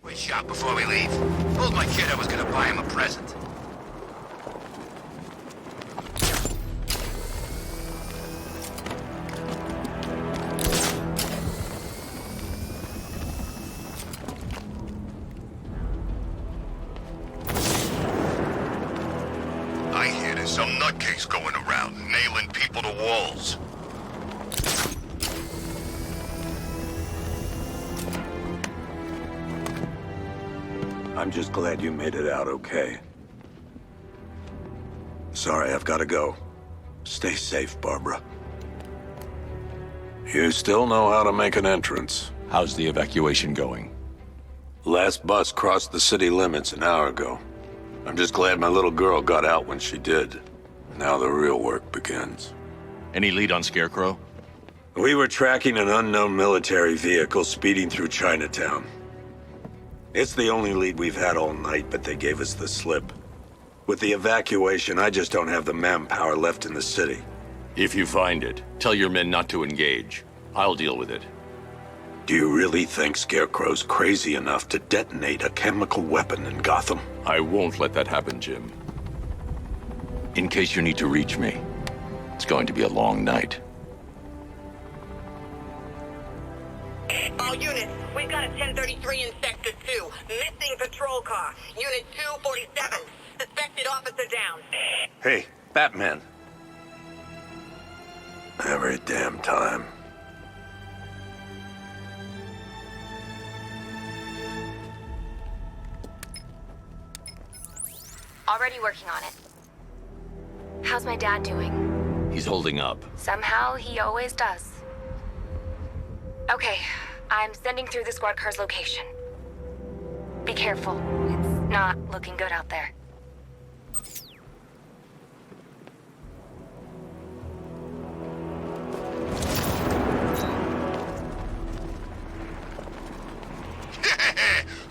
Wait, shop before we leave. Told my kid I was gonna buy him a present. I hear there's some nutcase going around, nailing people to walls. I'm just glad you made it out okay. Sorry, I've got to go. Stay safe, Barbara. You still know how to make an entrance. How's the evacuation going? Last bus crossed the city limits an hour ago. I'm just glad my little girl got out when she did. Now the real work begins. Any lead on Scarecrow? We were tracking an unknown military vehicle speeding through Chinatown. It's the only lead we've had all night, but they gave us the slip. With the evacuation, I just don't have the manpower left in the city. If you find it, tell your men not to engage. I'll deal with it. Do you really think Scarecrow's crazy enough to detonate a chemical weapon in Gotham? I won't let that happen, Jim. In case you need to reach me, it's going to be a long night. All units, we've got a 1033 in Sector 2. Missing patrol car. Unit 247. Suspected officer down. Hey, Batman. Every damn time. Already working on it. How's my dad doing? He's holding up. Somehow, he always does. Okay, I'm sending through the squad car's location. Be careful. It's not looking good out there.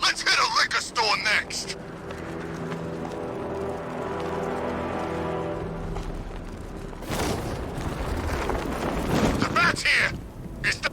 Let's hit a liquor store next! The bat's here! It's the...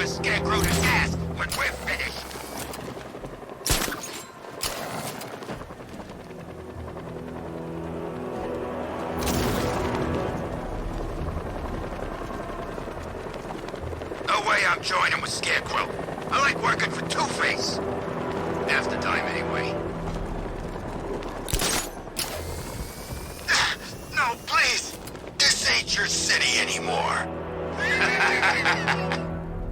Scarecrow to gas when we're finished. No way I'm joining with Scarecrow. I like working for Two-Face. Half the time, anyway. No, please. This ain't your city anymore.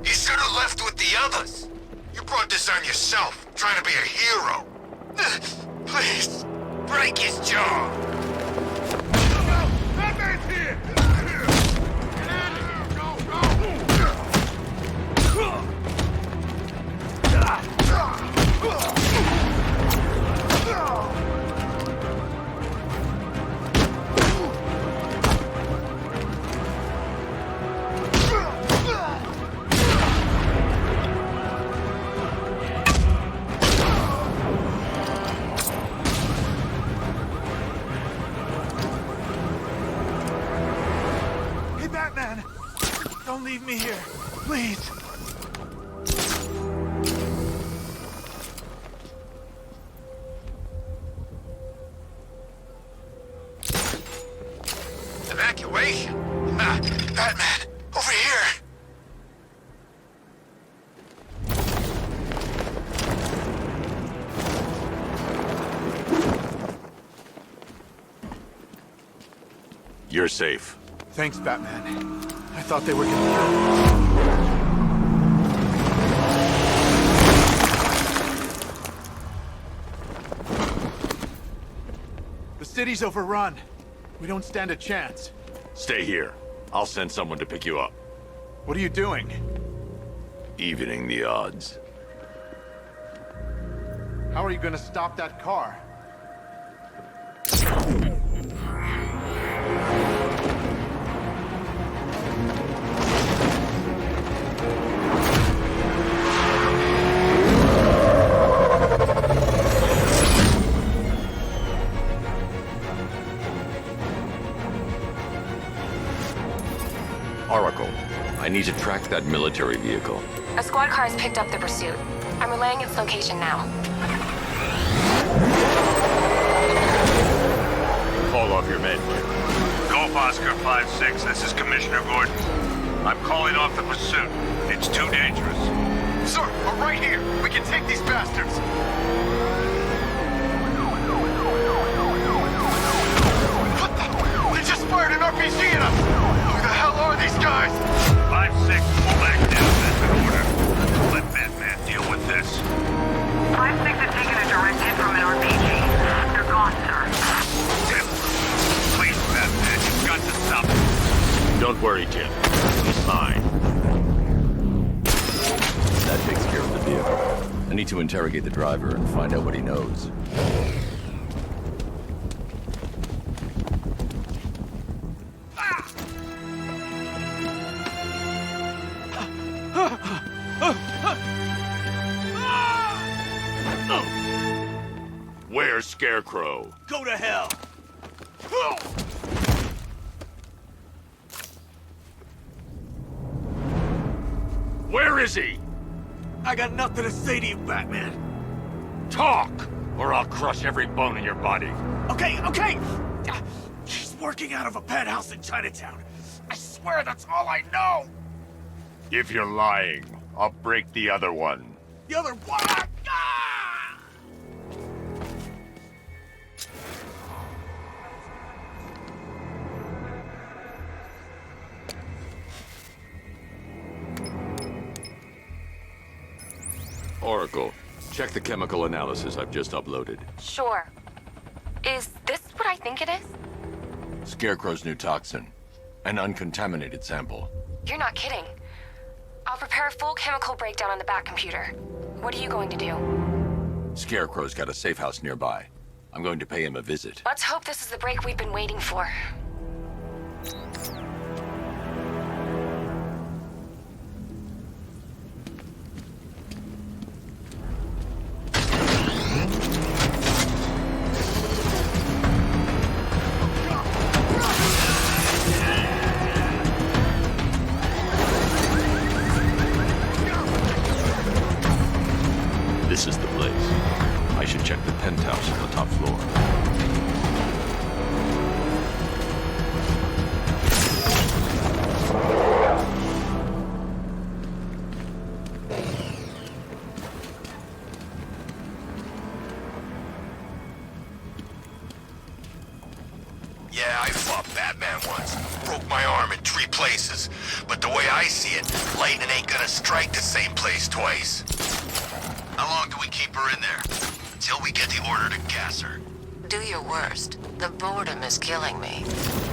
You should have left with the others. You brought this on yourself, trying to be a hero. Please, break his jaw. No, Batman's here! Don't leave me here, please. Evacuation? Ah, Batman, over here! You're safe. Thanks, Batman. I thought they were gonna... The city's overrun. We don't stand a chance. Stay here. I'll send someone to pick you up. What are you doing? Evening the odds. How are you gonna stop that car? Oracle, I need to track that military vehicle. A squad car has picked up the pursuit. I'm relaying its location now. Call off your men. Golf Oscar 5-6, this is Commissioner Gordon. I'm calling off the pursuit. It's too dangerous. Sir, we're right here. We can take these bastards. What the? They just fired an RPG at us. Who the hell are these guys? 5-6, pull back down. That's an order. Let Batman deal with this. 5-6 has taken a direct hit from an RPG. They're gone, sir. Tim, please, Batman, you've got to stop it. Don't worry, Jim. He's mine. That takes care of the vehicle. I need to interrogate the driver and find out what he knows. Where's Scarecrow? Go to hell. Where is he? I got nothing to say to you, Batman. Talk, or I'll crush every bone in your body. Okay. He's working out of a penthouse in Chinatown. I swear that's all I know. If you're lying, I'll break the other one. The other one. Ah! Oracle, check the chemical analysis I've just uploaded. Sure. Is this what I think it is? Scarecrow's new toxin. An uncontaminated sample. You're not kidding. I'll prepare a full chemical breakdown on the back computer. What are you going to do? Scarecrow's got a safe house nearby. I'm going to pay him a visit. Let's hope this is the break we've been waiting for. This is the place. I should check the penthouse on the top floor. Yeah, I fought Batman once. Broke my arm in 3 places. But the way I see it, lightning ain't gonna strike the same place twice. How long do we keep her in there? Till we get the order to gas her. Do your worst. The boredom is killing me.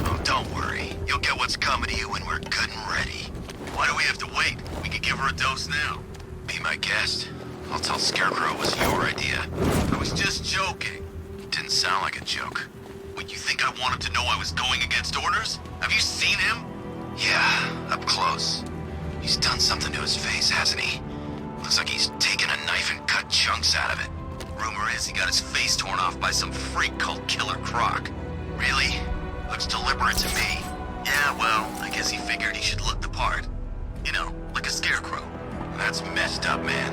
Oh, don't worry. You'll get what's coming to you when we're good and ready. Why do we have to wait? We could give her a dose now. Be my guest. I'll tell Scarecrow it was your idea. I was just joking. It didn't sound like a joke. What, you think I want him to know I was going against orders? Have you seen him? Yeah, up close. He's done something to his face, hasn't he? Looks like he's taken a knife and cut chunks out of it. Rumor is he got his face torn off by some freak called Killer Croc. Really? Looks deliberate to me. Yeah, well, I guess he figured he should look the part. You know, like a scarecrow. That's messed up, man.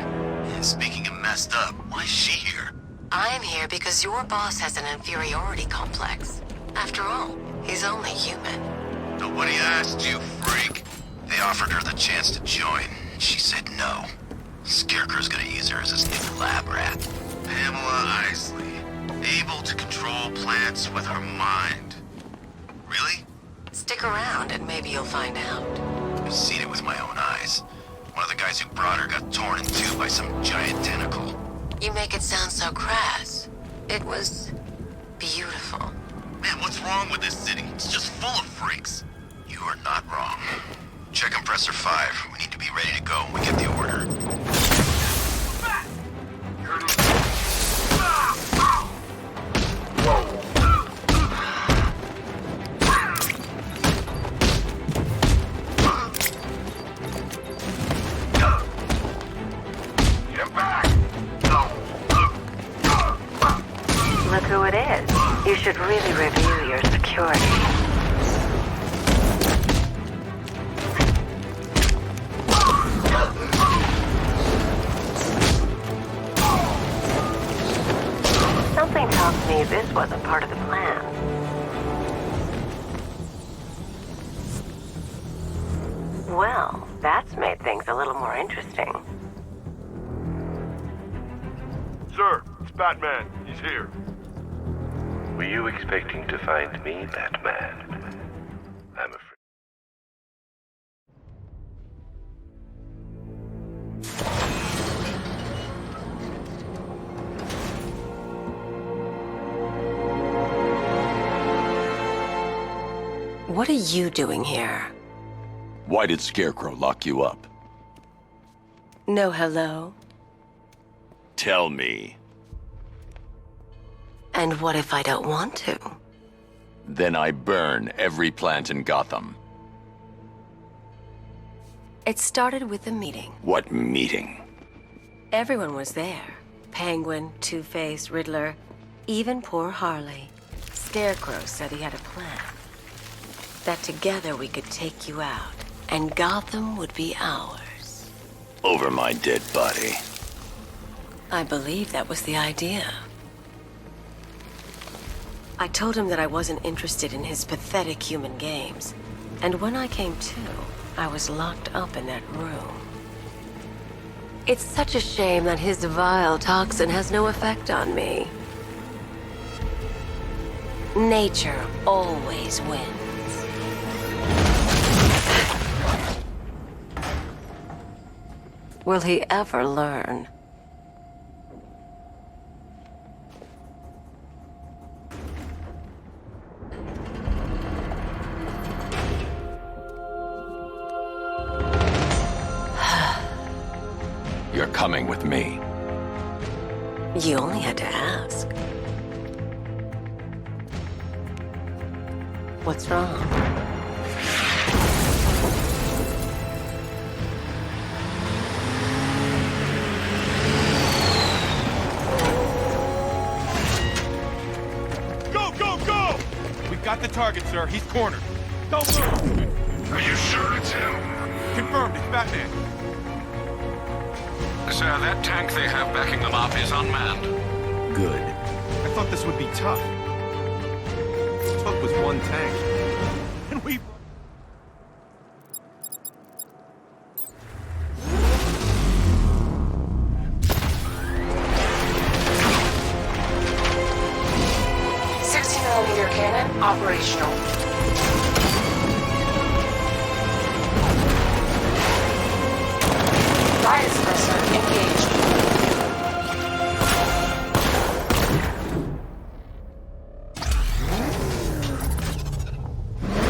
And speaking of messed up, why is she here? I'm here because your boss has an inferiority complex. After all, he's only human. Nobody asked you, freak. They offered her the chance to join. She said no. Scarecrow's gonna use her as his new lab rat. Pamela Isley. Able to control plants with her mind. Really? Stick around and maybe you'll find out. I've seen it with my own eyes. One of the guys who brought her got torn in two by some giant tentacle. You make it sound so crass. It was beautiful. Man, what's wrong with this city? It's just full of freaks. You are not wrong. Check compressor 5. We need to be ready to go when we get the order. Look who it is. You should really review your security. Something tells me this wasn't part of the plan. Well, that's made things a little more interesting. Sir, it's Batman. He's here. Were you expecting to find me, Batman? I'm afraid. What are you doing here? Why did Scarecrow lock you up? No hello? Tell me. And what if I don't want to? Then I burn every plant in Gotham. It started with a meeting. What meeting? Everyone was there. Penguin, Two-Face, Riddler, even poor Harley. Scarecrow said he had a plan. That together we could take you out, and Gotham would be ours. Over my dead body. I believe that was the idea. I told him that I wasn't interested in his pathetic human games. And when I came to, I was locked up in that room. It's such a shame that his vile toxin has no effect on me. Nature always wins. Will he ever learn? You're coming with me. You only had to ask. What's wrong? Go, go, go! We've got the target, sir. He's cornered. Don't move! Are you sure it's him? Confirmed, it's Batman. Sir, that tank they have backing them up is unmanned. Good. I thought this would be tough. Tough was one tank. And we... .60mm cannon operational. Fire suppressor engaged.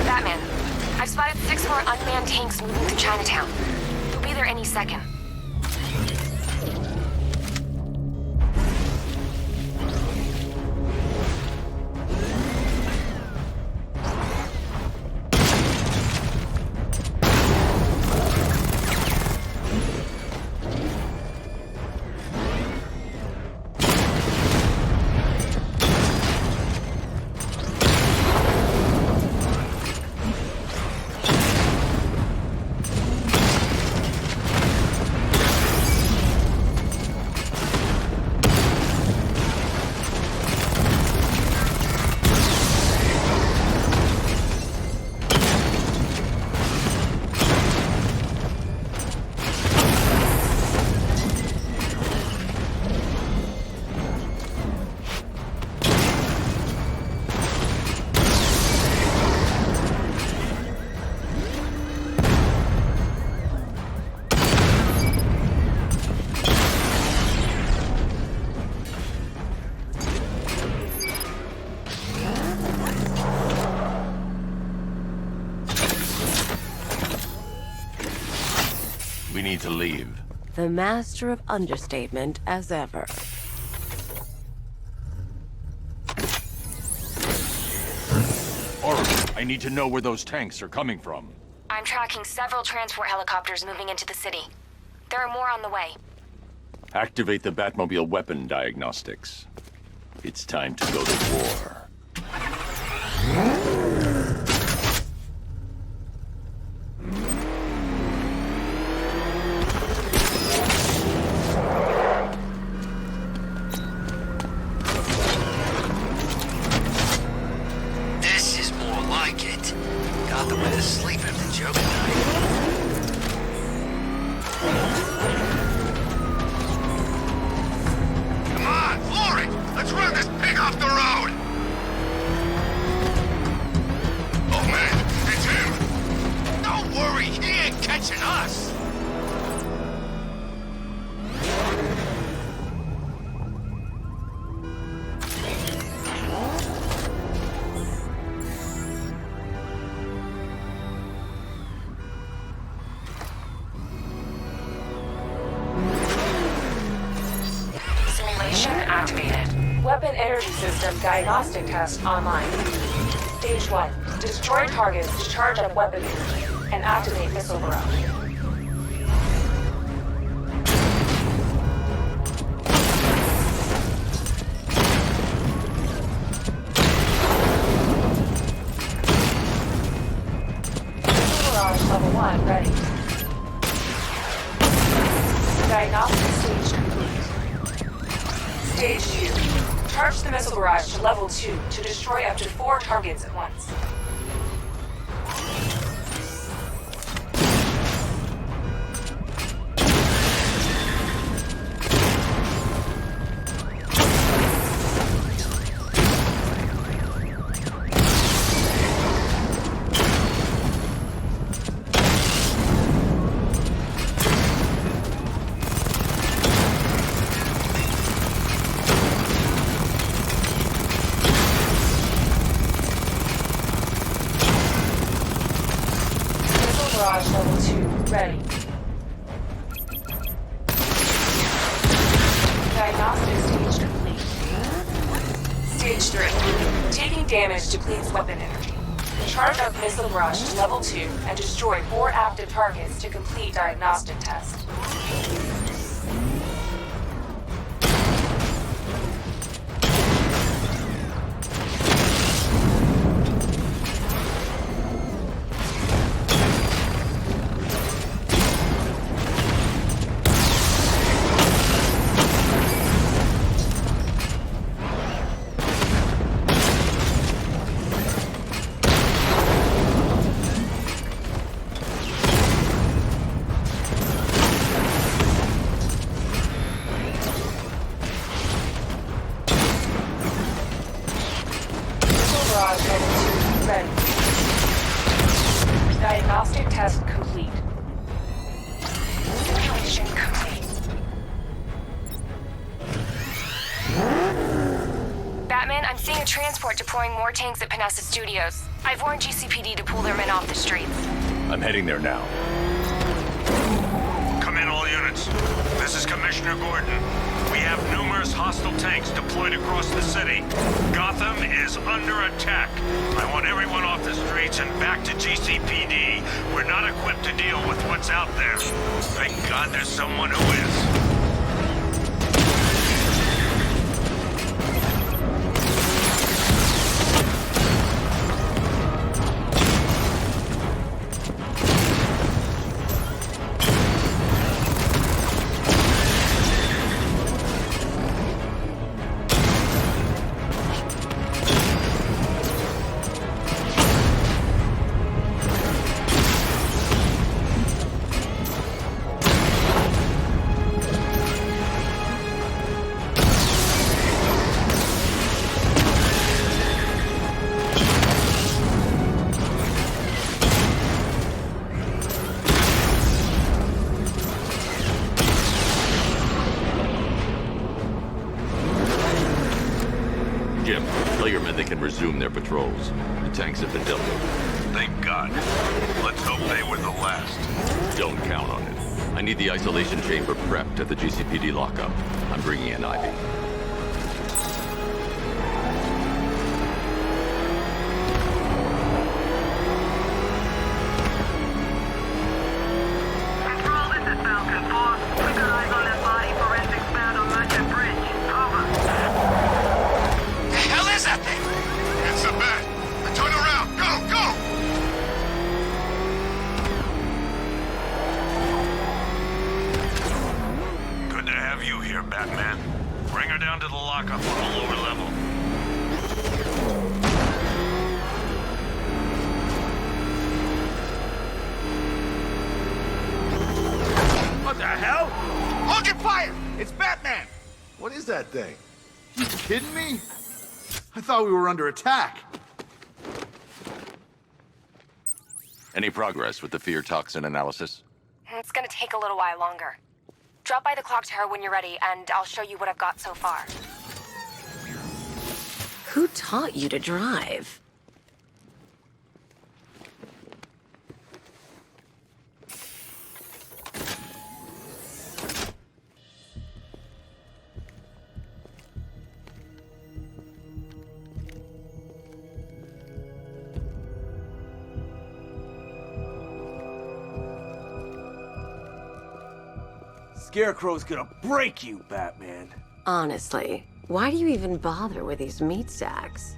Batman, I've spotted 6 more unmanned tanks moving through Chinatown. They'll be there any second. need to leave. The master of understatement as ever. I need to know where those tanks are coming from. I'm tracking several transport helicopters moving into the city. There are more on the way. Activate the Batmobile weapon diagnostics. It's time to go to war. This is more like it. Gotham went to sleep after Joker night. Come on, floor it! Let's run this pig off the road! Oh man, it's him! Don't worry, he ain't catching us! Simulation activated. Weapon energy system diagnostic test online. Stage 1. Destroy targets to charge up weapon energy and activate missile barrage. Missile barrage level 1 ready. Diagnostic stage complete. Stage 2. Charge the missile barrage to level 2 to destroy up to 4 targets at once. Barrage level 2 ready. Diagnostic stage complete. Stage 3. Taking damage depletes weapon energy. Charge up missile barrage to level 2 and destroy 4 active targets to complete diagnostic test. Diagnostic test complete. Simulation complete. Batman, I'm seeing a transport deploying more tanks at Panessa Studios. I've warned GCPD to pull their men off the streets. I'm heading there now. Come in, all units. This is Commissioner Gordon. We have numerous hostile tanks deployed across the city. Gotham is under attack. I want everyone off the streets and back to GCPD. We're not equipped to deal with what's out there. Thank God there's someone who is. They can resume their patrols. The tanks have been dealt with. Thank God. Let's hope they were the last. Don't count on it. I need the isolation chamber prepped at the GCPD lockup. I'm bringing in Ivy. Control, this is Falcon 4. We got eyes on that body forensics found on Merchant Bridge. Over. The hell is that thing? It's a bat. Turn around. Go, go! Good to have you here, Batman. Bring her down to the lockup on the lower level. What the hell? Hold your fire! It's Batman! What is that thing? You kidding me? I thought we were under attack. Any progress with the fear toxin analysis? It's gonna take a little while longer. Drop by the clock tower when you're ready, and I'll show you what I've got so far. Who taught you to drive? Scarecrow's gonna break you, Batman. Honestly, why do you even bother with these meat sacks?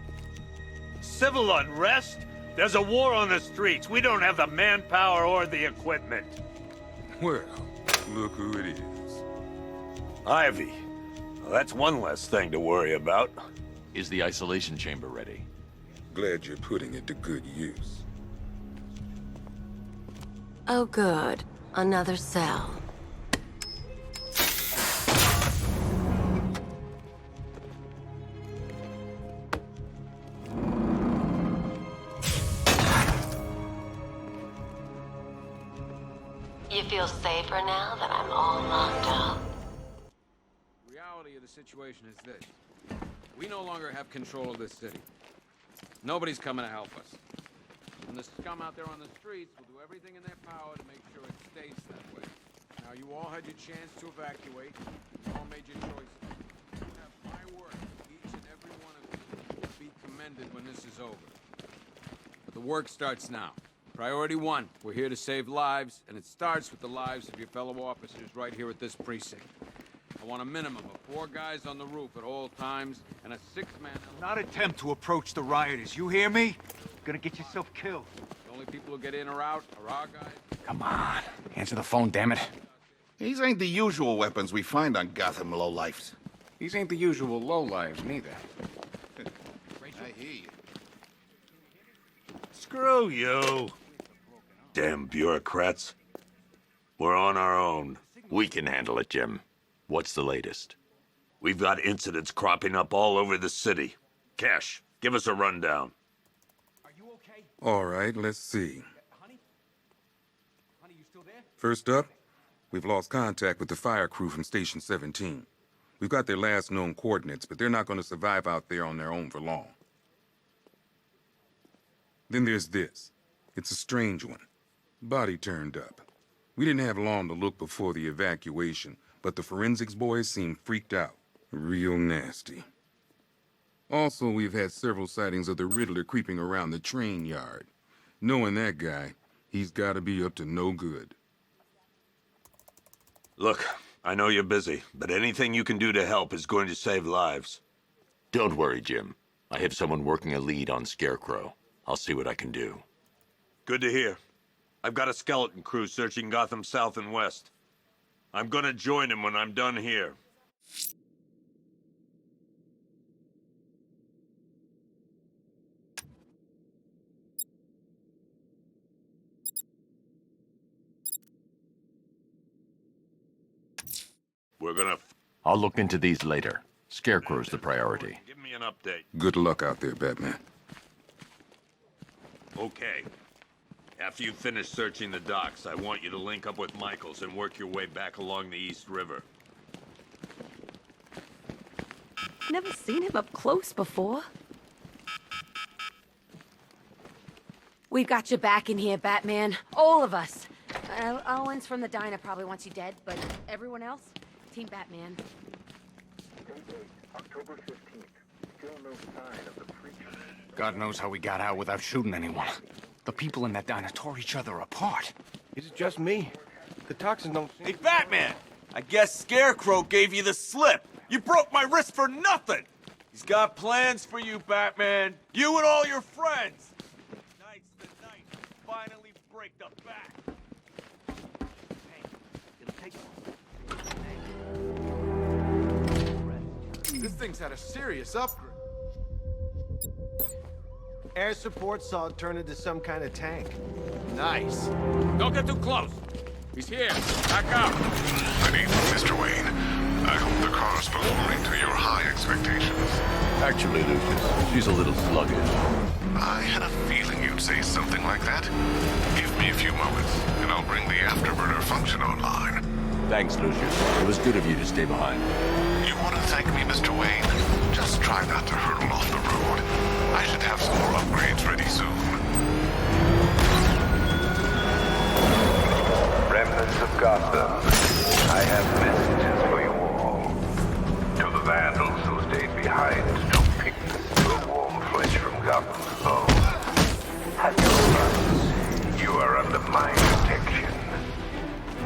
Civil unrest? There's a war on the streets. We don't have the manpower or the equipment. Well, look who it is. Ivy. Well, that's one less thing to worry about. Is the isolation chamber ready? Glad you're putting it to good use. Oh good, another cell. You feel safer now that I'm all locked up? The reality of the situation is this. We no longer have control of this city. Nobody's coming to help us. And the scum out there on the streets will do everything in their power to make sure it stays that way. Now, you all had your chance to evacuate. You all made your choices. You have my word. Each and every one of you will be commended when this is over. But the work starts now. Priority 1, we're here to save lives, and it starts with the lives of your fellow officers right here at this precinct. I want a minimum of 4 guys on the roof at all times, and a 6-man... Not attempt to approach the rioters, you hear me? You're gonna get yourself killed. The only people who get in or out are our guys. Come on. Answer the phone, damn it. These ain't the usual weapons we find on Gotham lowlifes. These ain't the usual lowlives, neither. I hear you. Screw you. Damn bureaucrats. We're on our own. We can handle it, Jim. What's the latest? We've got incidents cropping up all over the city. Cash, give us a rundown. All right, let's see. First up, we've lost contact with the fire crew from Station 17. We've got their last known coordinates, but they're not going to survive out there on their own for long. Then there's this. It's a strange one. Body turned up. We didn't have long to look before the evacuation, but the forensics boys seemed freaked out. Real nasty. Also, we've had several sightings of the Riddler creeping around the train yard. Knowing that guy, he's got to be up to no good. Look, I know you're busy, but anything you can do to help is going to save lives. Don't worry, Jim. I have someone working a lead on Scarecrow. I'll see what I can do. Good to hear. I've got a skeleton crew searching Gotham South and West. I'm gonna join him when I'm done here. We're gonna... I'll look into these later. Scarecrow's the priority. Give me an update. Good luck out there, Batman. Okay. After you finish searching the docks, I want you to link up with Michaels and work your way back along the East River. Never seen him up close before. We've got your back in here, Batman. All of us. Owens from the diner probably wants you dead, but everyone else? Team Batman. October 15th. Still no sign of the preacher. God knows how we got out without shooting anyone. The people in that diner tore each other apart. Is it just me? The toxins don't... Hey, Batman! I guess Scarecrow gave you the slip. You broke my wrist for nothing. He's got plans for you, Batman. You and all your friends. Tonight's the night to finally break the back. This thing's had a serious upgrade. Air support saw it turn into some kind of tank. Nice. Don't get too close. He's here. Back up. Good evening, Mr. Wayne. I hope the car's performing to your high expectations. Actually, Lucius, she's a little sluggish. I had a feeling you'd say something like that. Give me a few moments, and I'll bring the afterburner function online. Thanks, Lucius. It was good of you to stay behind. You want to thank me, Mr. Wayne? Just try not to hurtle off the road. I should have some more upgrades ready soon. Remnants of Gotham, I have messages for you all. To the vandals who stayed behind to pick the warm flesh from Gotham's foe. At your front, you are under my protection.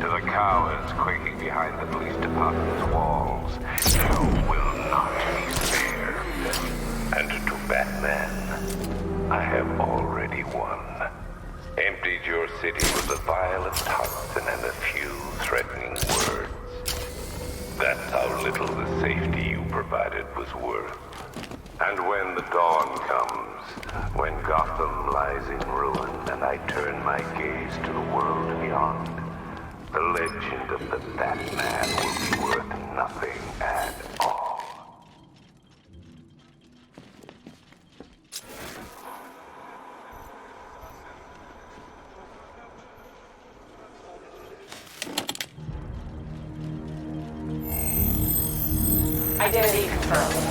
To the cowards quaking behind the police department's walls, you will not be spared. And to Batman, I have already won. Emptied your city with a violent toxin and a few threatening words. That's how little the safety you provided was worth. And when the dawn comes, when Gotham lies in ruin and I turn my gaze to the world beyond, the legend of the Batman will be worth nothing at all. Identity confirmed.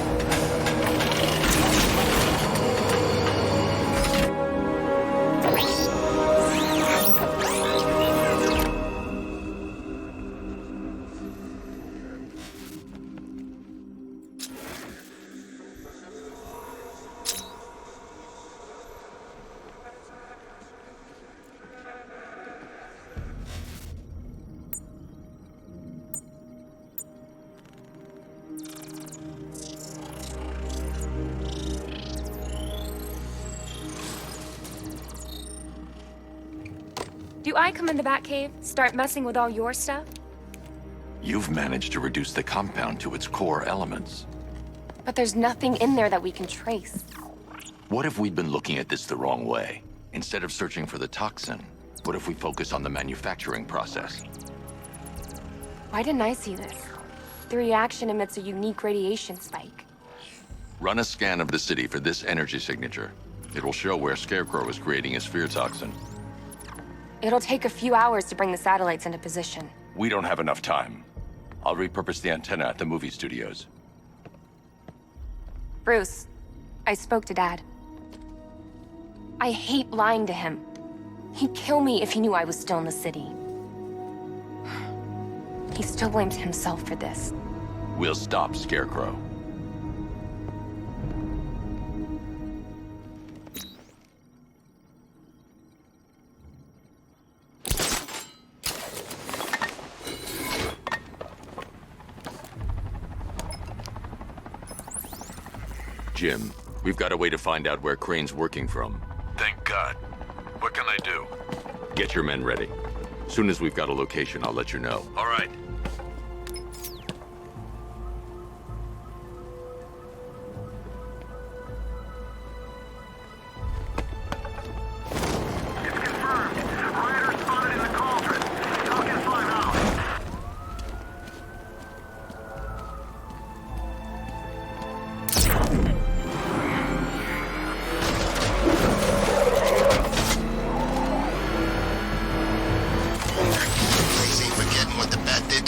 Do I come in the Batcave, start messing with all your stuff? You've managed to reduce the compound to its core elements. But there's nothing in there that we can trace. What if we'd been looking at this the wrong way? Instead of searching for the toxin, what if we focus on the manufacturing process? Why didn't I see this? The reaction emits a unique radiation spike. Run a scan of the city for this energy signature. It will show where Scarecrow is creating his fear toxin. It'll take a few hours to bring the satellites into position. We don't have enough time. I'll repurpose the antenna at the movie studios. Bruce, I spoke to Dad. I hate lying to him. He'd kill me if he knew I was still in the city. He still blames himself for this. We'll stop Scarecrow. Jim, we've got a way to find out where Crane's working from. Thank God. What can I do? Get your men ready. Soon as we've got a location, I'll let you know. All right. Crazy forgetting what the Bat did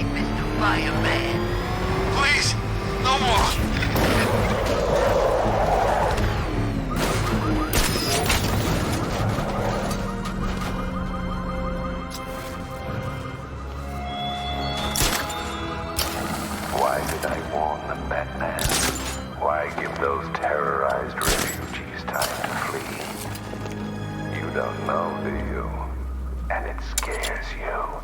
right, Mr. Fireman. Please, no more. Why did I warn them, Batman? Why give those terrorized refugees time to flee? You don't know, do you? And it scares you.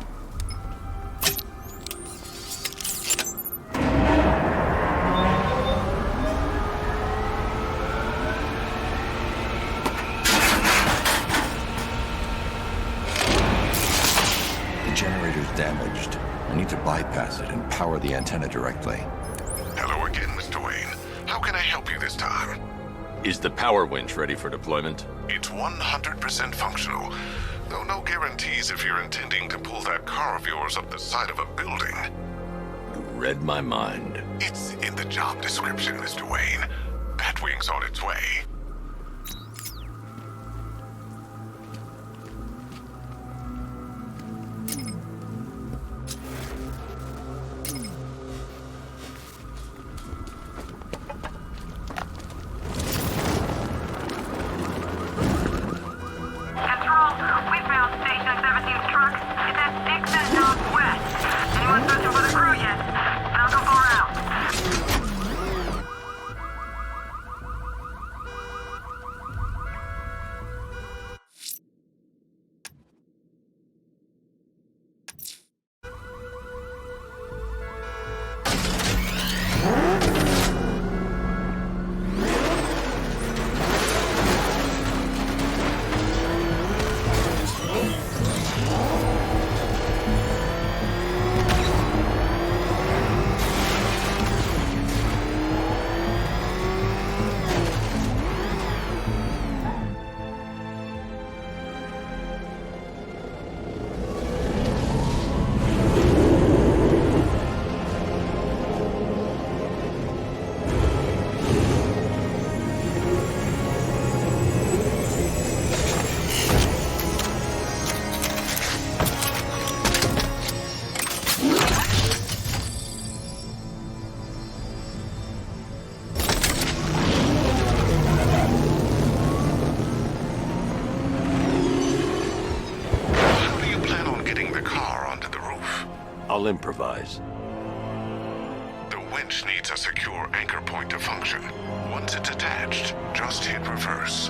The generator's damaged. I need to bypass it and power the antenna directly. Hello again, Mr. Wayne. How can I help you this time? Is the power winch ready for deployment? It's 100% functional, though no guarantees if you're intending to pull that car of yours up the side of a building. You read my mind. It's in the job description, Mr. Wayne. Batwing's on its way. I'll improvise. The winch needs a secure anchor point to function. Once it's attached, just hit reverse.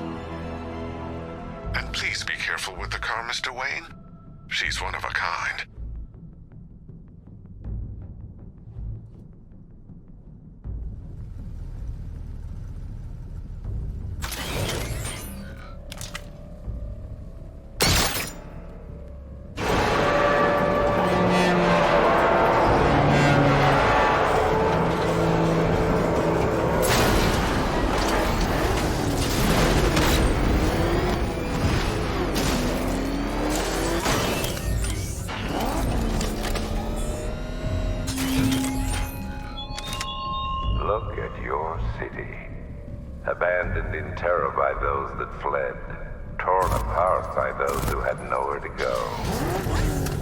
And please be careful with the car, Mr. Wayne. She's one of a kind. Look at your city. Abandoned in terror by those that fled. Torn apart by those who had nowhere to go.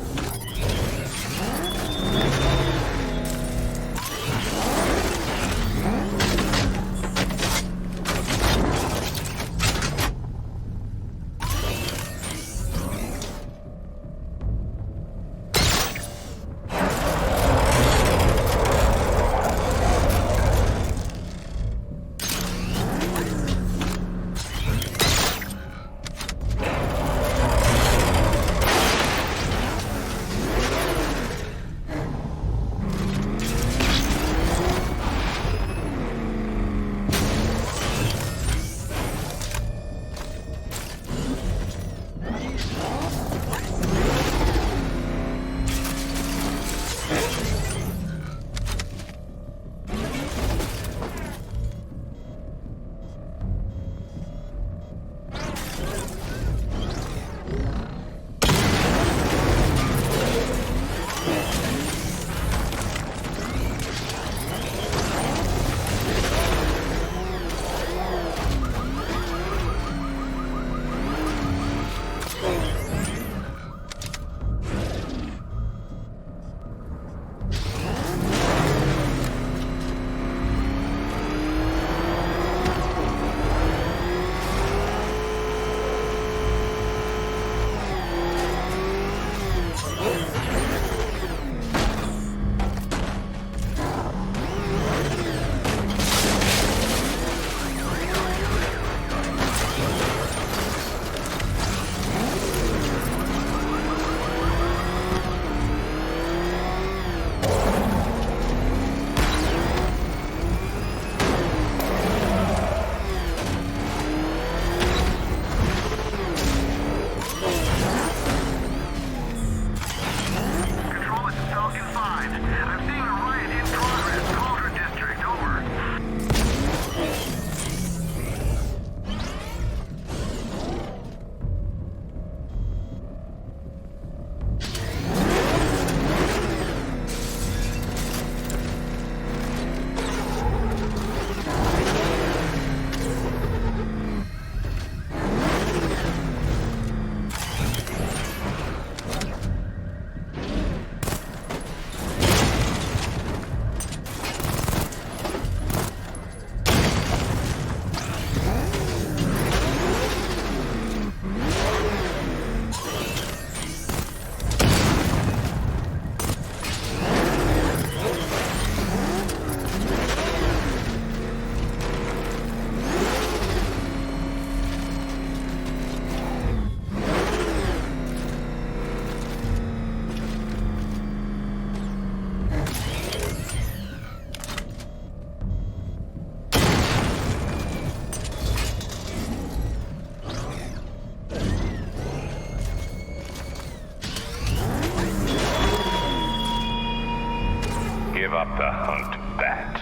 up the hunt, Bat.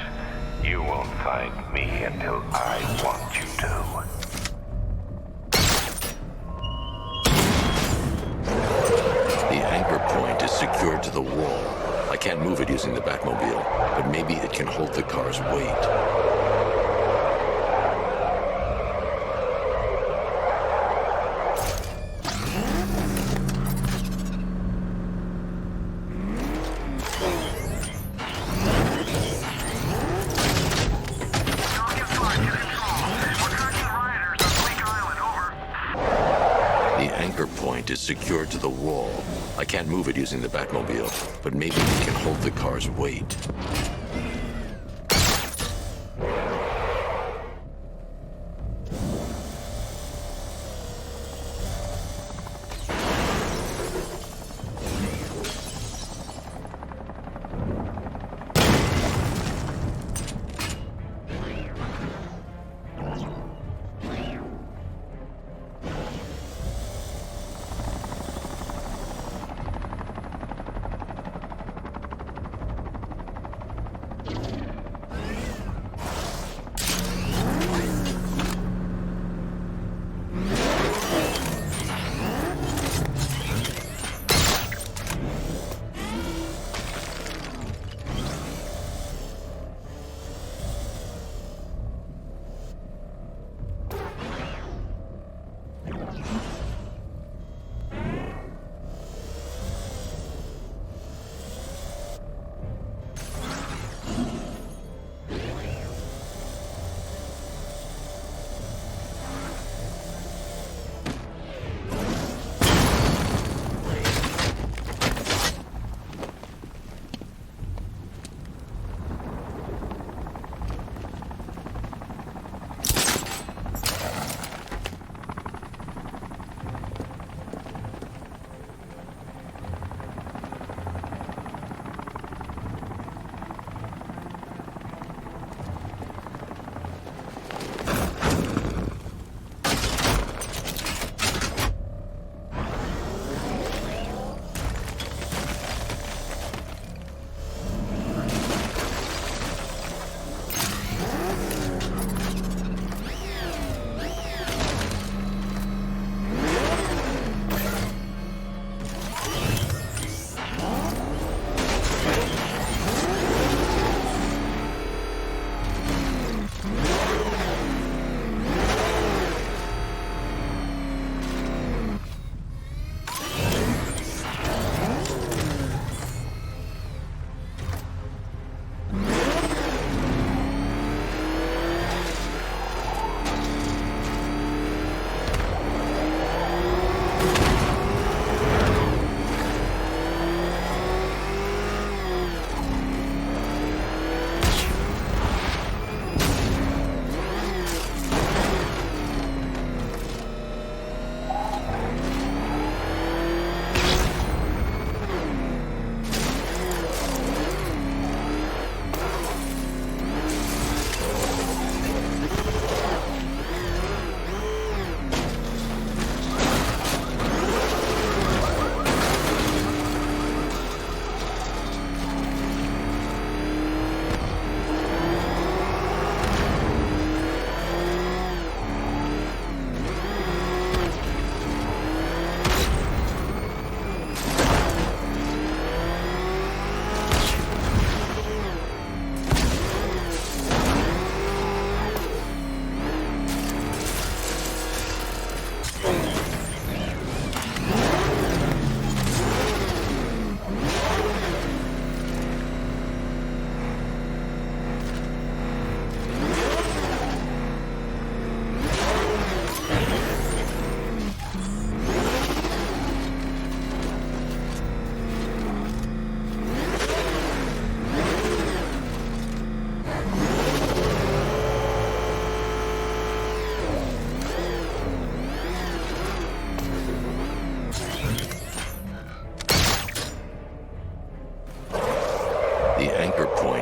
You won't find me until I want you to. The anchor point is secured to the wall. I can't move it using the Batmobile, but maybe it can hold the car's weight. Is secured to the wall. I can't move it using the Batmobile, but maybe it can hold the car's weight.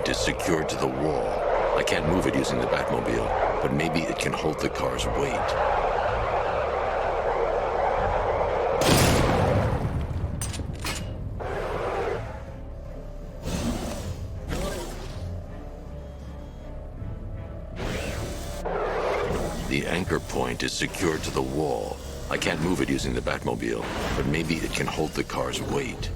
Is secured to the wall. I can't move it using the Batmobile, but maybe it can hold the car's weight. The anchor point is secured to the wall. I can't move it using the Batmobile, but maybe it can hold the car's weight.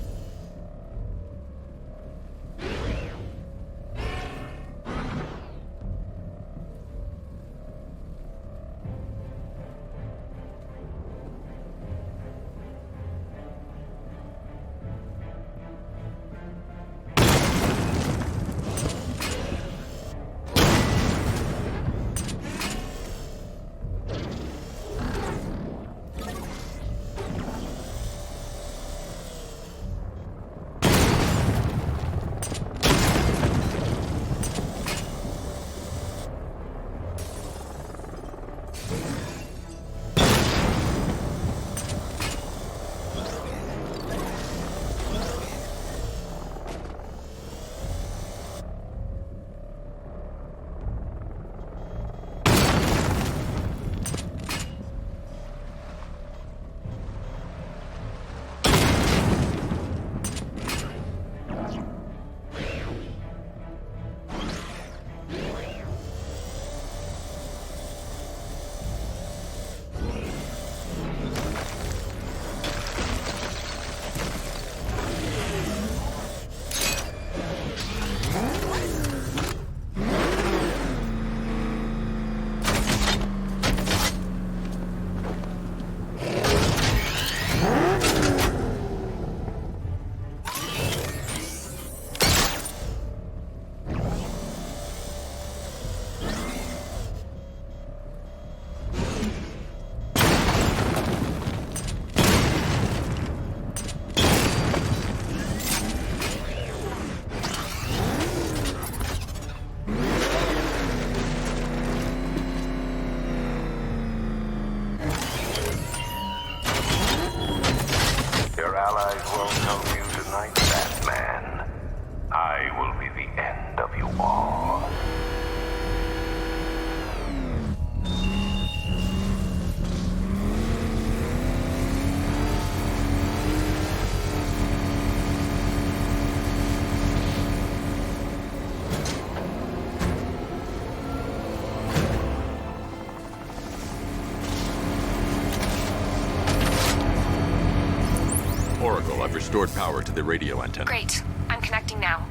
Restored power to the radio antenna. Great. I'm connecting now.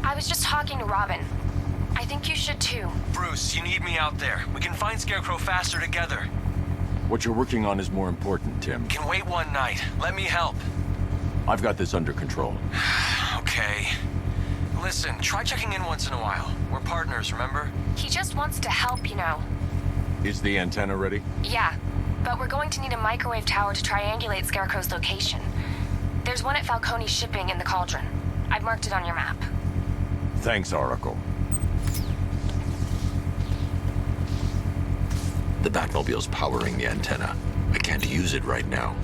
I was just talking to Robin. I think you should too. Bruce, you need me out there. We can find Scarecrow faster together. What you're working on is more important, Tim. Can wait one night. Let me help. I've got this under control. Okay. Listen, try checking in once in a while. We're partners, remember? He just wants to help, you know. Is the antenna ready? Yeah, but we're going to need a microwave tower to triangulate Scarecrow's location. There's one at Falcone's shipping in the Cauldron. I've marked it on your map. Thanks, Oracle. The Batmobile's powering the antenna. I can't use it right now.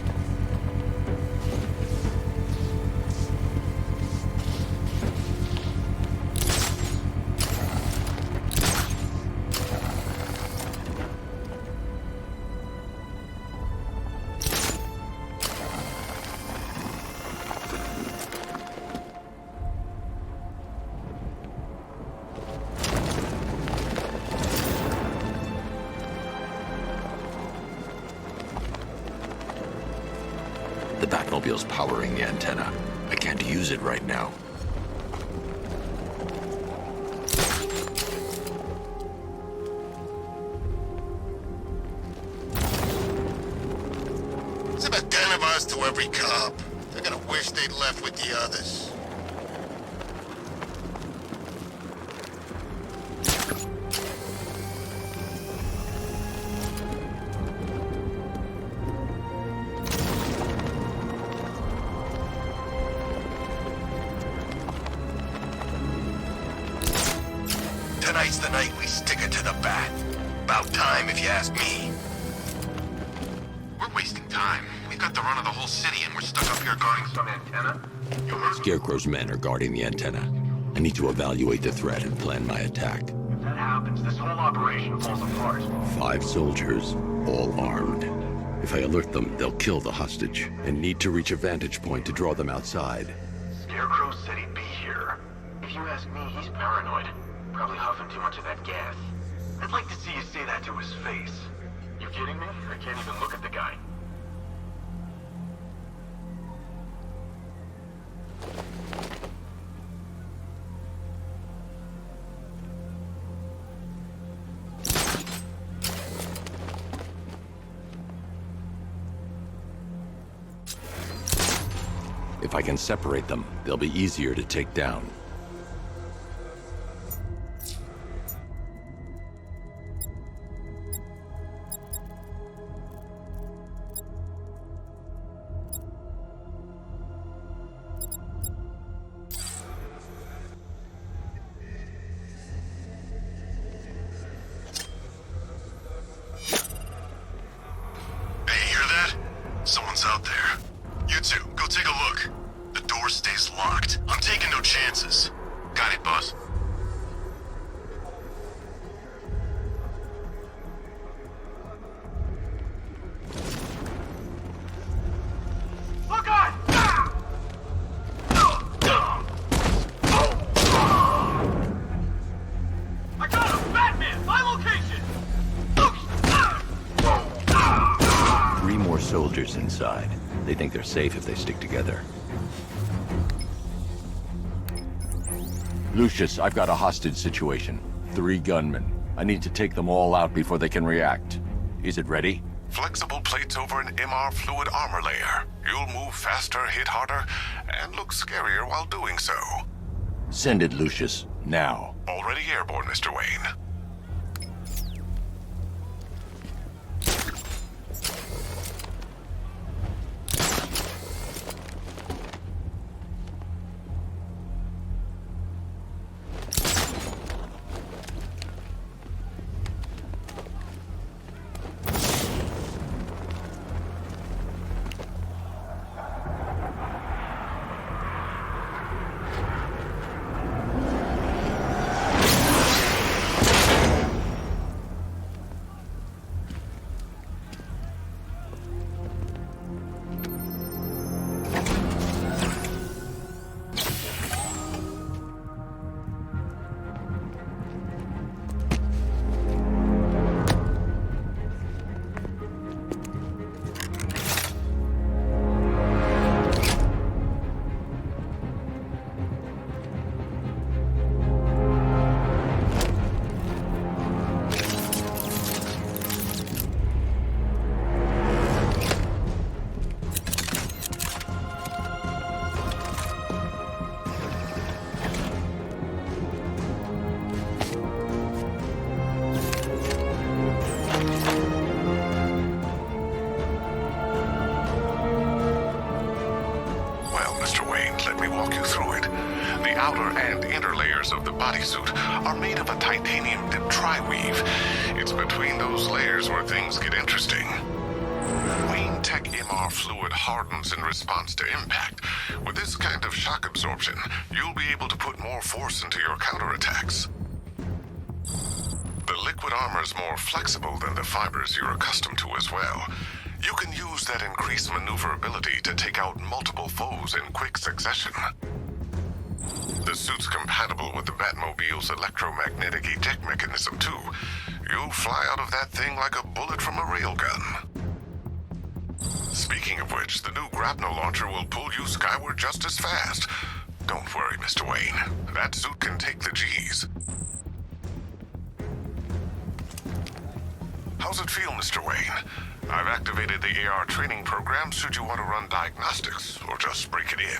The Batmobile's powering the antenna. I can't use it right now. It's about 10 of us to every cop. They're gonna wish they'd left with the others. Tonight's the night we stick it to the bat. About time, if you ask me. We're wasting time. We've got the run of the whole city, and we're stuck up here guarding some antenna. You heard? Scarecrow's men are guarding the antenna. I need to evaluate the threat and plan my attack. If that happens, this whole operation falls apart. 5 soldiers, all armed. If I alert them, they'll kill the hostage, and need to reach a vantage point to draw them outside. Scarecrow said he'd be here. If you ask me, he's paranoid. Probably huffing too much of that gas. I'd like to see you say that to his face. You kidding me? I can't even look at the guy. If I can separate them, they'll be easier to take down. Inside. They think they're safe if they stick together. Lucius, I've got a hostage situation. 3 gunmen. I need to take them all out before they can react. Is it ready? Flexible plates over an MR fluid armor layer. You'll move faster, hit harder, and look scarier while doing so. Send it, Lucius. Now. Already airborne, Mr. Wayne. Flexible than the fibers you're accustomed to as well. You can use that increased maneuverability to take out multiple foes in quick succession. The suit's compatible with the Batmobile's electromagnetic eject mechanism too. You'll fly out of that thing like a bullet from a railgun. Speaking of which, the new grapnel launcher will pull you skyward just as fast. Don't worry, Mr. Wayne. That suit can take the G's. How's it feel, Mr. Wayne? I've activated the AR training program should you want to run diagnostics, or just break it in.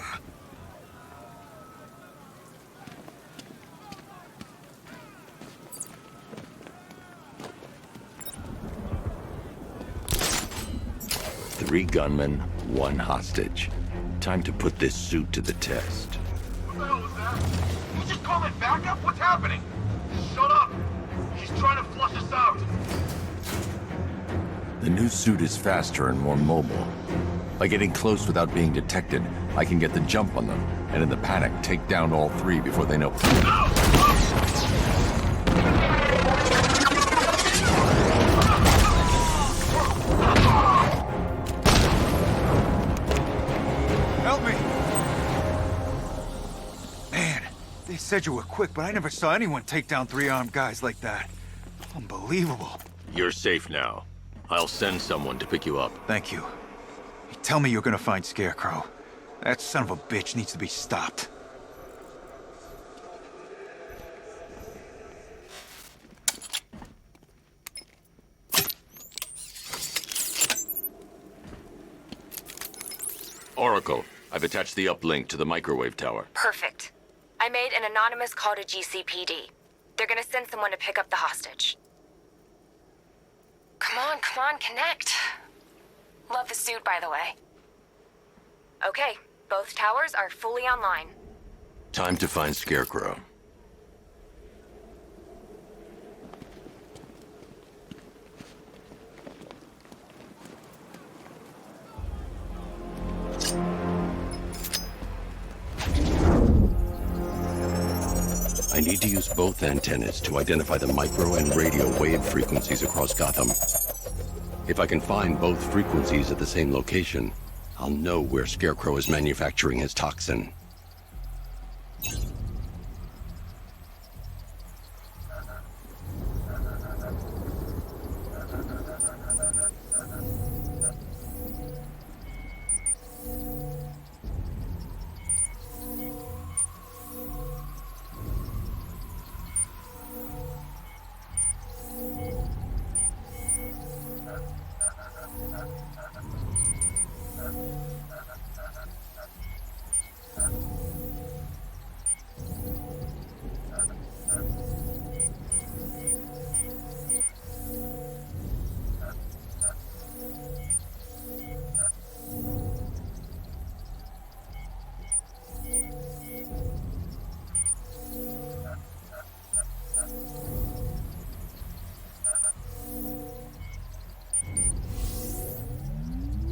Three gunmen, 1 hostage. Time to put this suit to the test. What the hell was that? You just call it backup? What's happening? Shut up! He's trying to flush us out. The new suit is faster and more mobile. By getting close without being detected, I can get the jump on them, and in the panic, take down all 3 before they know. Help me! Man, they said you were quick, but I never saw anyone take down 3 armed guys like that. Unbelievable. You're safe now. I'll send someone to pick you up. Thank you. Tell me you're gonna find Scarecrow. That son of a bitch needs to be stopped. Oracle, I've attached the uplink to the microwave tower. Perfect. I made an anonymous call to GCPD. They're gonna send someone to pick up the hostage. Come on, connect. Love the suit, by the way. Okay, both towers are fully online. Time to find Scarecrow. I need to use both antennas to identify the micro and radio wave frequencies across Gotham. If I can find both frequencies at the same location, I'll know where Scarecrow is manufacturing his toxin.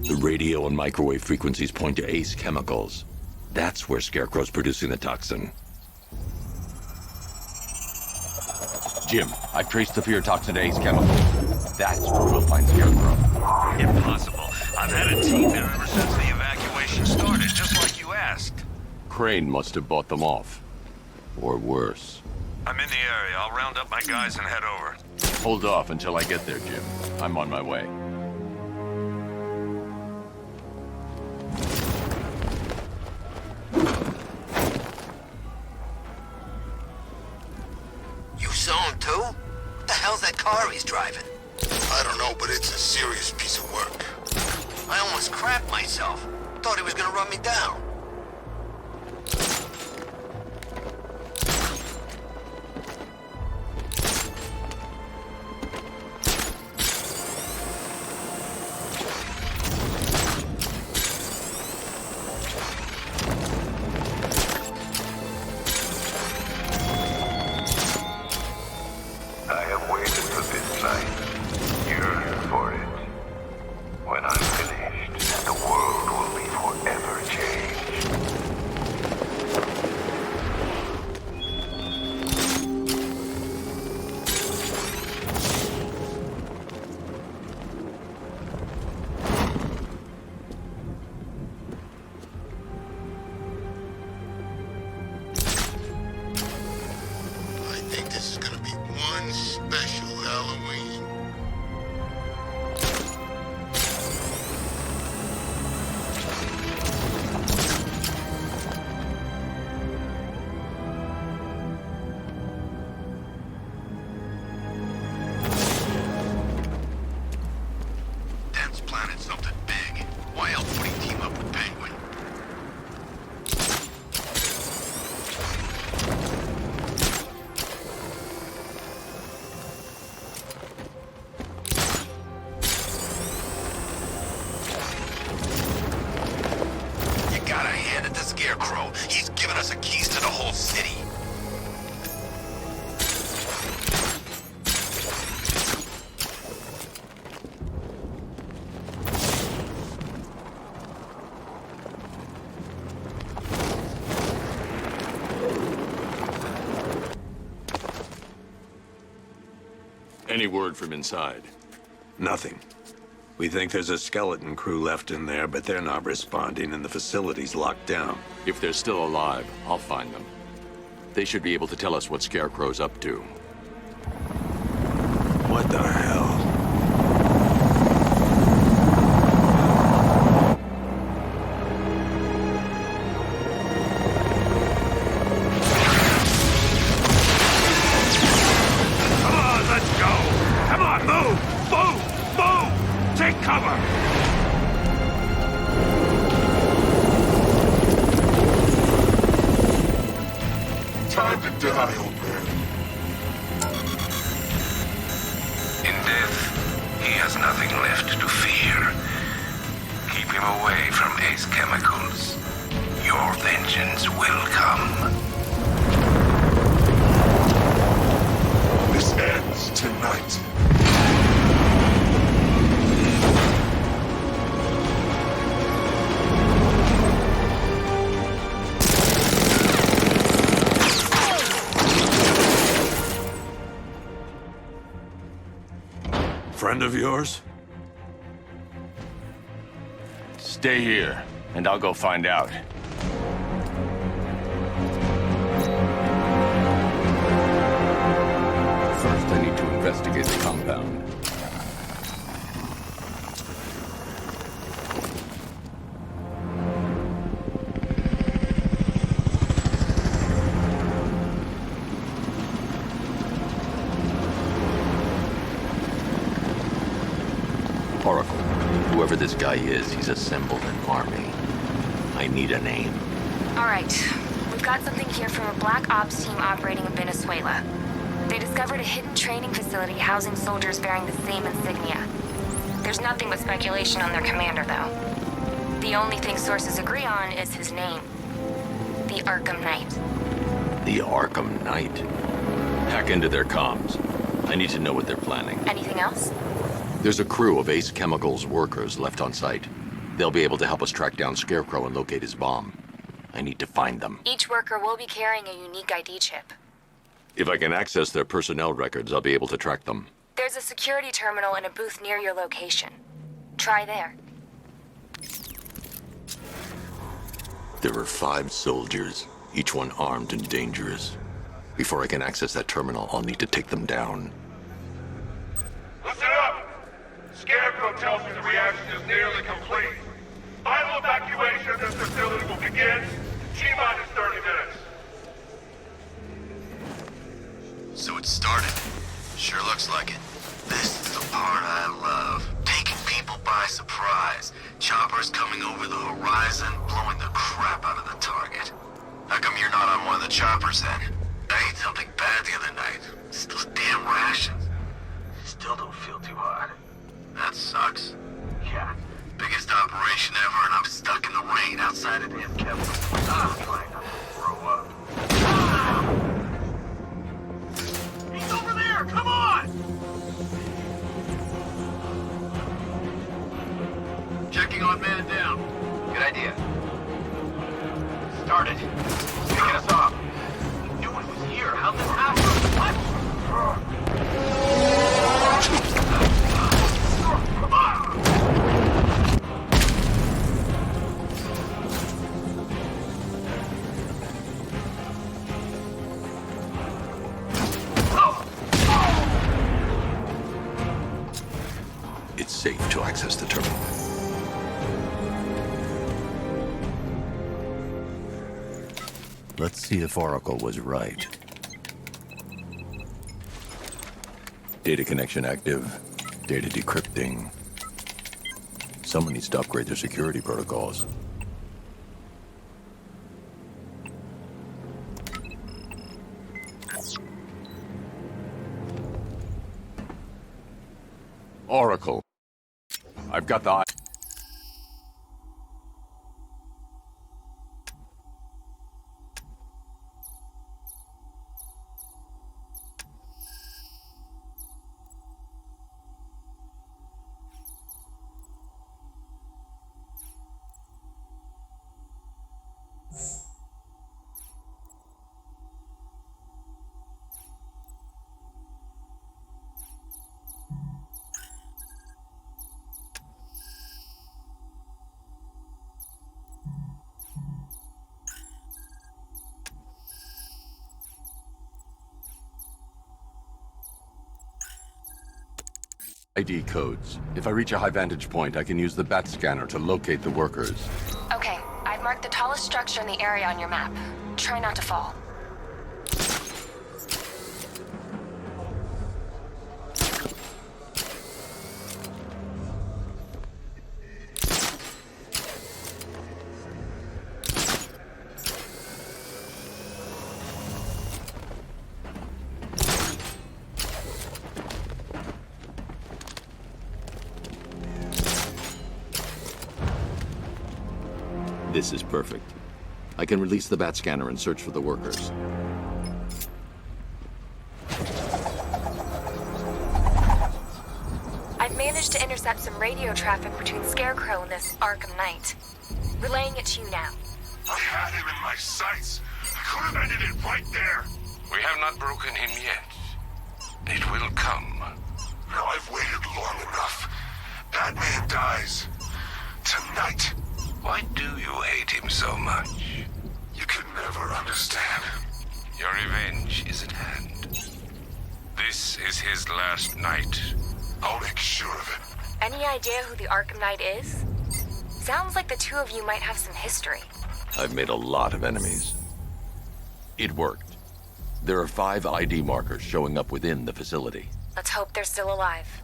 The radio and microwave frequencies point to Ace Chemicals. That's where Scarecrow's producing the toxin. Jim, I've traced the fear toxin to Ace Chemicals. That's where we'll find Scarecrow. Impossible. I've had a team there ever since the evacuation started, just like you asked. Crane must have bought them off. Or worse. I'm in the area. I'll round up my guys and head over. Hold off until I get there, Jim. I'm on my way. You saw him too? What the hell's that car he's driving? I don't know, but it's a serious piece of work. I almost crapped myself. Thought he was gonna run me down. Scarecrow. He's given us the keys to the whole city. Any word from inside? Nothing. We think there's a skeleton crew left in there, but they're not responding and the facility's locked down. If they're still alive, I'll find them. They should be able to tell us what Scarecrow's up to. What the hell? Come on, let's go! Come on, move! Move! Move! Take cover! Time to die, old man. In death, he has nothing left to fear. Keep him away from Ace Chemicals. Your vengeance will come. This ends tonight. Friend of yours? Stay here, and I'll go find out. First, I need to investigate the compound. Oracle, whoever this guy is, he's assembled an army. I need a name. All right. We've got something here from a Black Ops team operating in Venezuela. They discovered a hidden training facility housing soldiers bearing the same insignia. There's nothing but speculation on their commander, though. The only thing sources agree on is his name. The Arkham Knight. The Arkham Knight? Hack into their comms. I need to know what they're planning. Anything else? There's a crew of Ace Chemicals workers left on site. They'll be able to help us track down Scarecrow and locate his bomb. I need to find them. Each worker will be carrying a unique ID chip. If I can access their personnel records, I'll be able to track them. There's a security terminal in a booth near your location. Try there. There are 5 soldiers, each one armed and dangerous. Before I can access that terminal, I'll need to take them down. Listen up! Scarecrow tells me the reaction is nearly complete. Final evacuation of this facility will begin T-minus 30 minutes. So it started. Sure looks like it. This is the part I love. Taking people by surprise. Choppers coming over the horizon, blowing the crap out of the target. How come you're not on one of the choppers then? I ate something bad the other night. It's those damn rations. Still don't feel too hot. That sucks. Yeah. Biggest operation ever, and I'm stuck in the rain outside of damn Kevin. Trying not to throw up. He's over there! Come on! Checking on man down. Good idea. Started. Picking us off. We knew it was here. How'd this happen? What? Come on! It's safe to access the terminal. Let's see if Oracle was right. Data connection active. Data decrypting. Someone needs to upgrade their security protocols. Oracle. I've got the... ID codes. If I reach a high vantage point, I can use the bat scanner to locate the workers. Okay, I've marked the tallest structure in the area on your map. Try not to fall. This is perfect. I can release the bat scanner and search for the workers. I've managed to intercept some radio traffic between Scarecrow and this Arkham Knight. Relaying it to you now. I had him in my sights. I could have ended it right there. We have not broken him yet. It will come. Now I've waited long enough. Batman dies. Tonight. Why do you hate him so much? You can never understand. Your revenge is at hand. This is his last night. I'll make sure of it. Any idea who the Arkham Knight is? Sounds like the two of you might have some history. I've made a lot of enemies. It worked. There are 5 ID markers showing up within the facility. Let's hope they're still alive.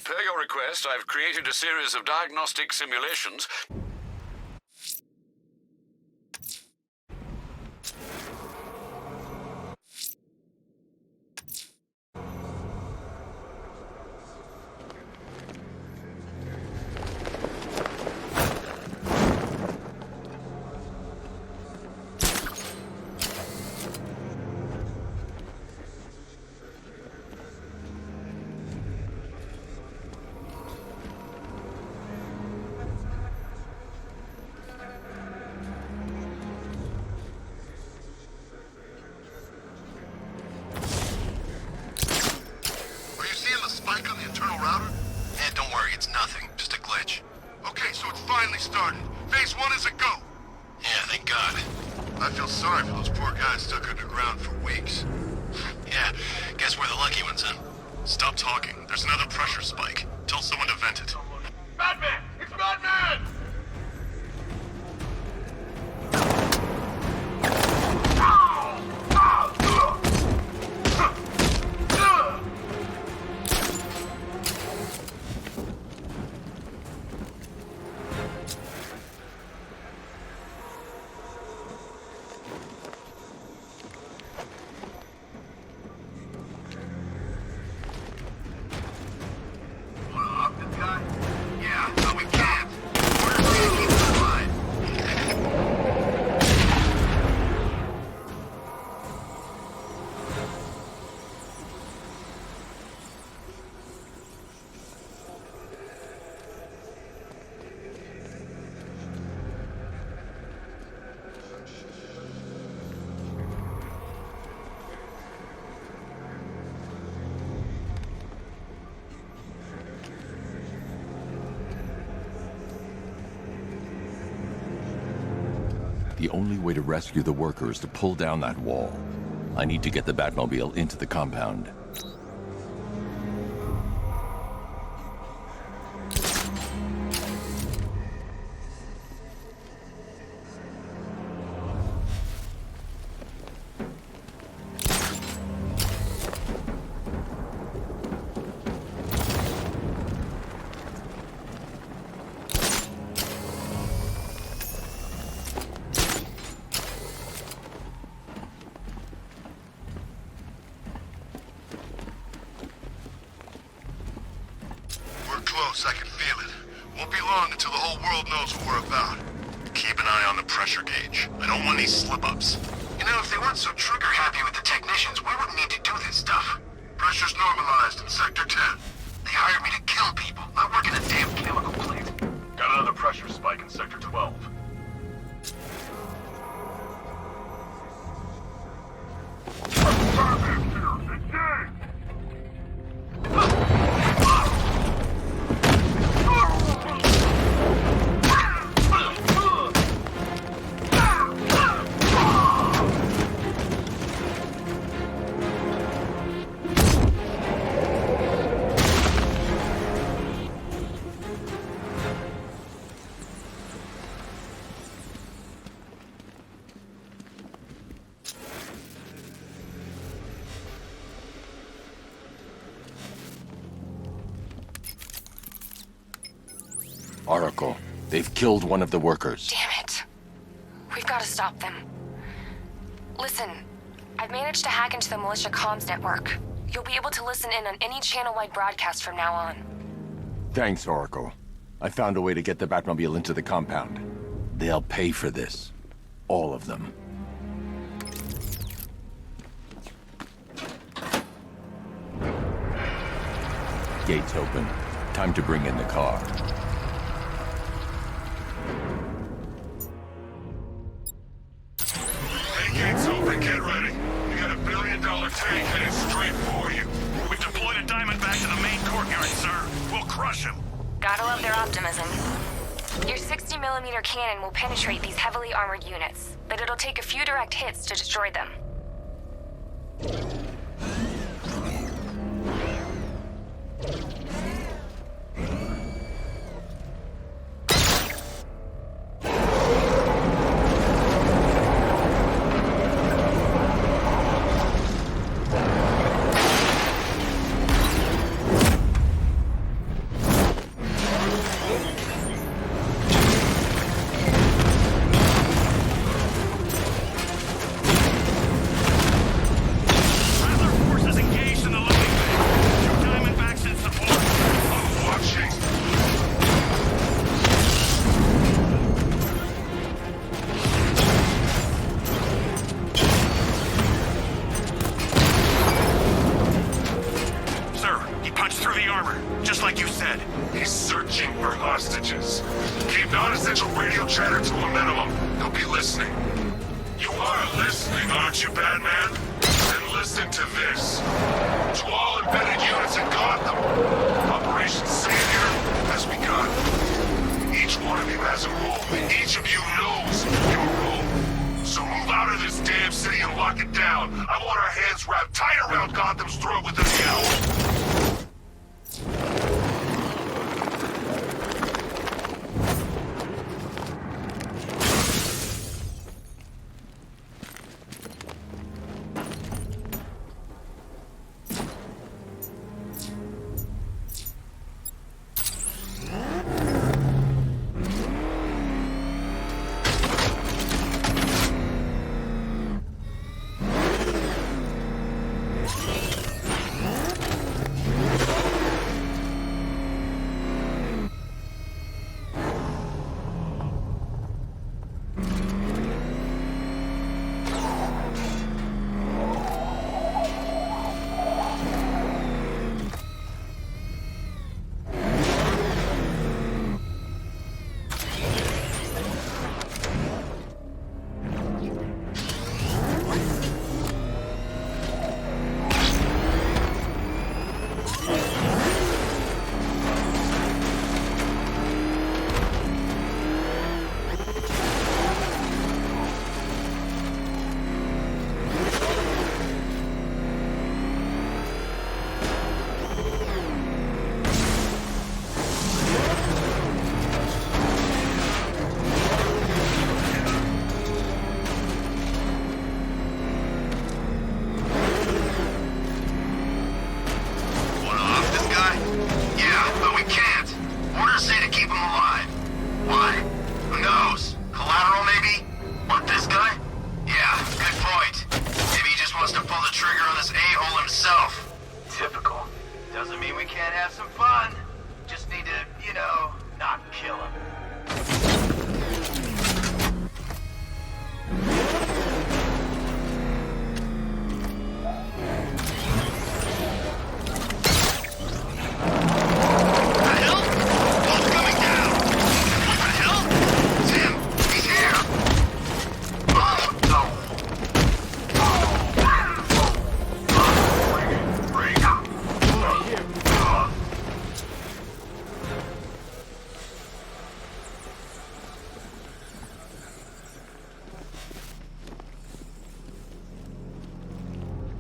Per your request, I've created a series of diagnostic simulations. The only way to rescue the workers is to pull down that wall. I need to get the Batmobile into the compound. I can feel it. Won't be long until the whole world knows what we're about. Keep an eye on the pressure gauge. I don't want these slip-ups. You know, if they weren't so trigger-happy with the technicians, we wouldn't need to do this stuff. Pressure's normalized in Sector 10. They hired me to kill people, not work in a damn chemical plant. Got another pressure spike in Sector 12. Oracle, they've killed one of the workers. Damn it. We've got to stop them. Listen, I've managed to hack into the militia comms network. You'll be able to listen in on any channel-wide broadcast from now on. Thanks, Oracle. I found a way to get the Batmobile into the compound. They'll pay for this. All of them. Gates open. Time to bring in the car. Gates open, get ready. We got $1 billion tank headed straight for you. We've deployed a diamond back to the main courtyard, sir. We'll crush him. Gotta love their optimism. Your 60mm cannon will penetrate these heavily armored units, but it'll take a few direct hits to destroy them. not kill him.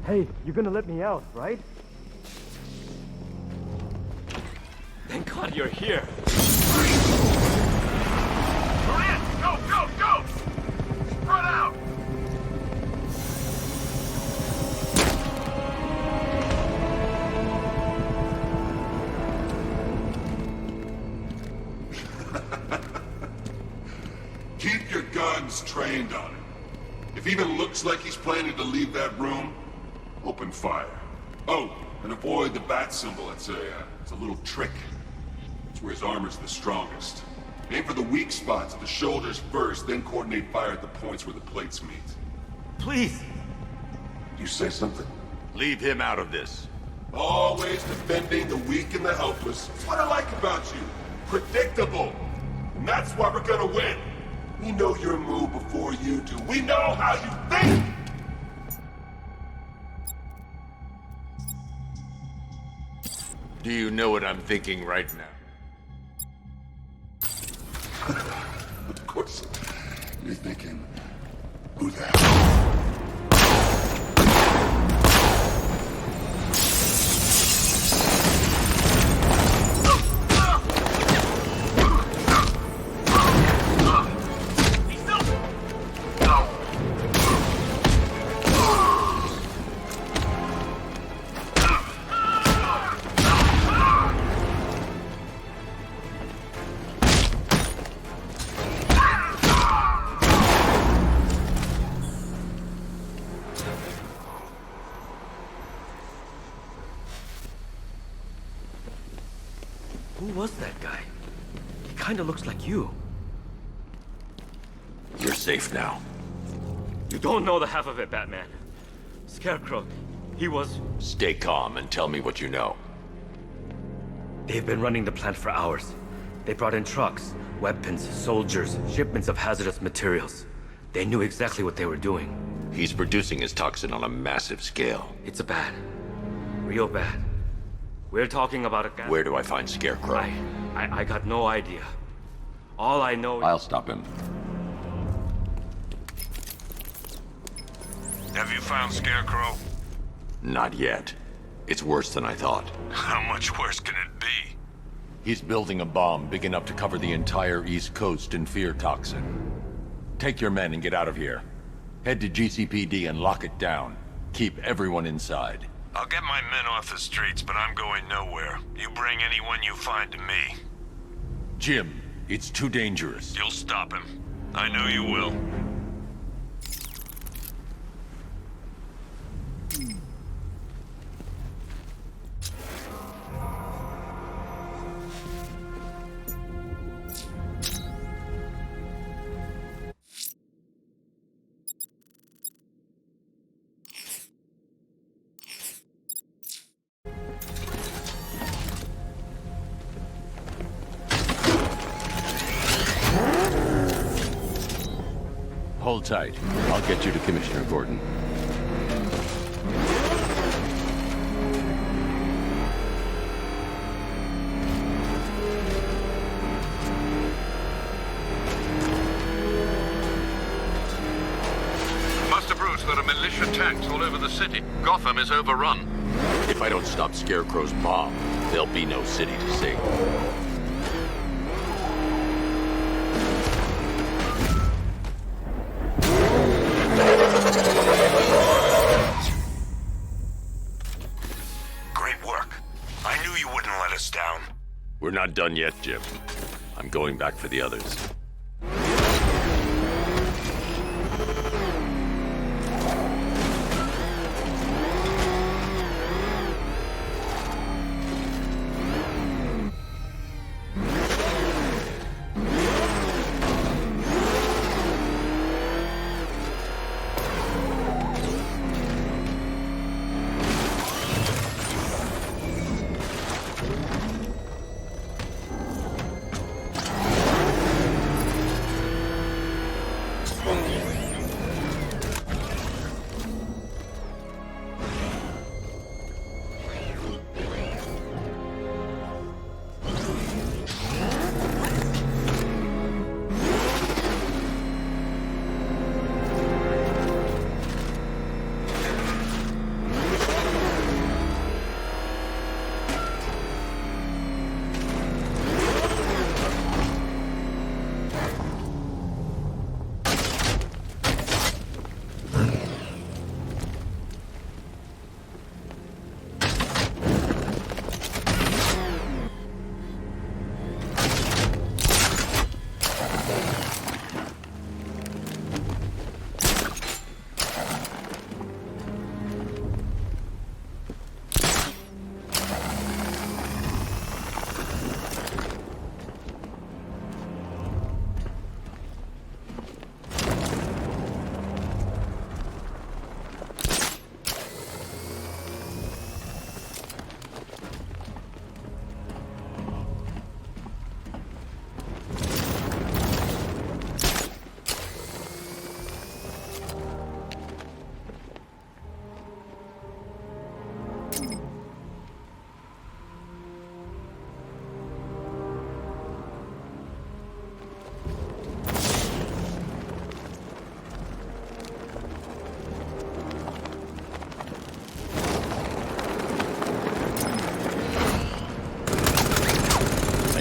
Hey, you're gonna let me out, right? Thank God you're here. Go, go, go! Spread out! Keep your guns trained on him. If he even looks like he's planning to leave that room, open fire. Oh, and avoid the bat symbol. It's a little trick. It's where his armor's the strongest. Aim for the weak spots at the shoulders first, then coordinate fire at the points where the plates meet. Please! You say something? Leave him out of this. Always defending the weak and the helpless. That's what I like about you. Predictable. And that's why we're gonna win. We know your move before you do. We know how you think! Do you know what I'm thinking right now? Of course. You're thinking, who the hell? Who was that guy? He kinda looks like you. You're safe now. You don't know the half of it, Batman. Scarecrow, he was... Stay calm and tell me what you know. They've been running the plant for hours. They brought in trucks, weapons, soldiers, shipments of hazardous materials. They knew exactly what they were doing. He's producing his toxin on a massive scale. It's bad. Real bad. We're talking about a guy... Where do I find Scarecrow? I got no idea. All I know... I'll stop him. Have you found Scarecrow? Not yet. It's worse than I thought. How much worse can it be? He's building a bomb big enough to cover the entire East Coast in fear toxin. Take your men and get out of here. Head to GCPD and lock it down. Keep everyone inside. I'll get my men off the streets, but I'm going nowhere. You bring anyone you find to me. Jim, it's too dangerous. You'll stop him. I know you will. Hold tight. I'll get you to Commissioner Gordon. Master Bruce, there are militia tanks all over the city. Gotham is overrun. If I don't stop Scarecrow's bomb, there'll be no city to save. Great work. I knew you wouldn't let us down. We're not done yet, Jim. I'm going back for the others.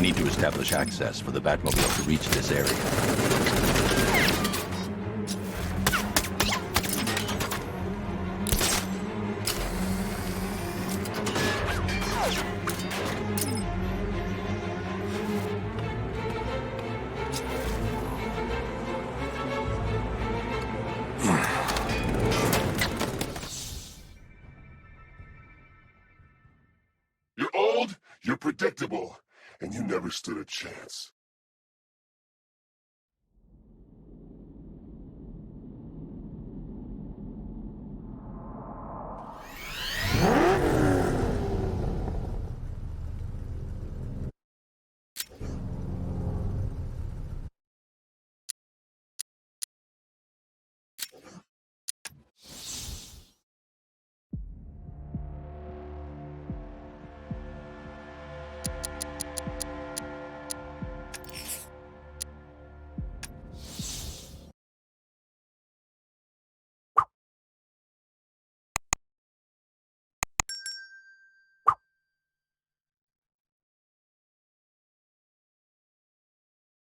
I need to establish access for the Batmobile to reach this area. You're old, you're predictable, and you never stood a chance.